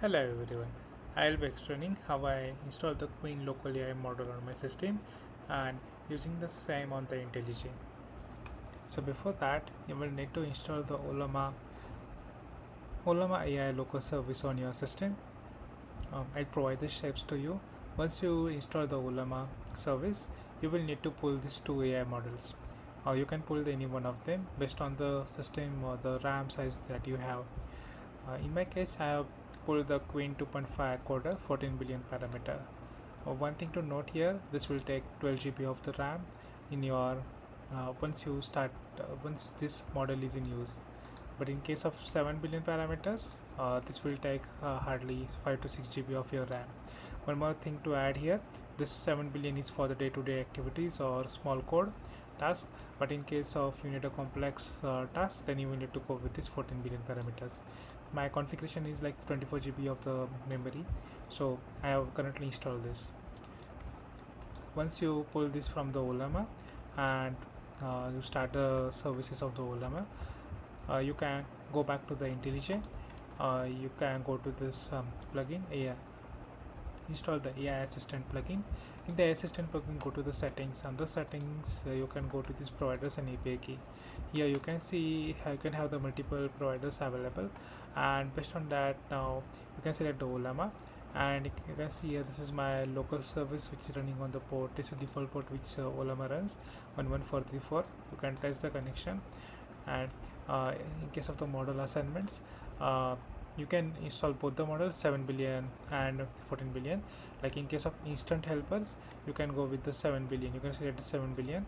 Hello everyone, I'll be explaining how I install the Qwen local AI model on my system and using the same on the IntelliJ. So before that, you will need to install the Ollama AI local service on your system. I'll provide the steps to you. Once you install the Ollama service, you will need to pull these two AI models. You can pull any one of them based on the system or the RAM size that you have. In my case, I have pulled the Qwen 2.5 coder 14 billion parameter. One thing to note here, this will take 12 GB of the RAM in your once this model is in use. But in case of 7 billion parameters, this will take hardly 5 to 6 GB of your RAM. One more thing to add here, this 7 billion is for the day-to-day activities or small code task, but in case of you need a complex task, then you will need to go with this 14 billion parameters. My configuration is like 24 GB of the memory, so I have currently installed this. Once you pull this from the Ollama and you start the services of the Ollama, you can go back to the IntelliJ. You can go to this plugin AI, install the AI assistant plugin. In the assistant plugin, go to the settings. Under settings, you can go to this providers and API key. Here you can see you can have the multiple providers available, and based on that, now you can select the Ollama, and you can see here this is my local service which is running on the port. This is the default port which Ollama runs 11434. You can test the connection, and in case of the model assignments, you can install both the models 7 billion and 14 billion. Like in case of instant helpers, you can go with the 7 billion. You can select the 7 billion,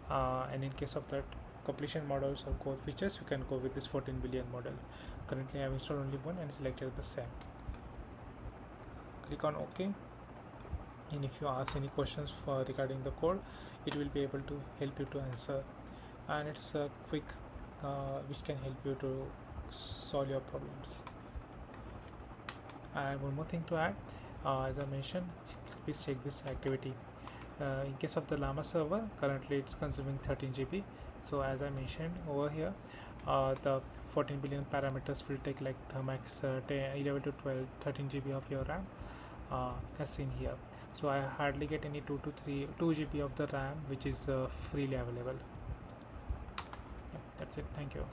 and in case of that completion models or core features, you can go with this 14 billion model. Currently I have installed only one and selected the same. Click on OK, and if you ask any questions for regarding the code, it will be able to help you to answer, and it's a quick which can help you to solve your problems. And one more thing to add, as I mentioned, please check this activity. In case of the Llama server, currently it's consuming 13 GB. So as I mentioned over here, the 14 billion parameters will take like max 11 to 12 13 GB of your RAM, as seen here. So I hardly get any 2 GB of the RAM which is freely available. Yeah, that's it. Thank you.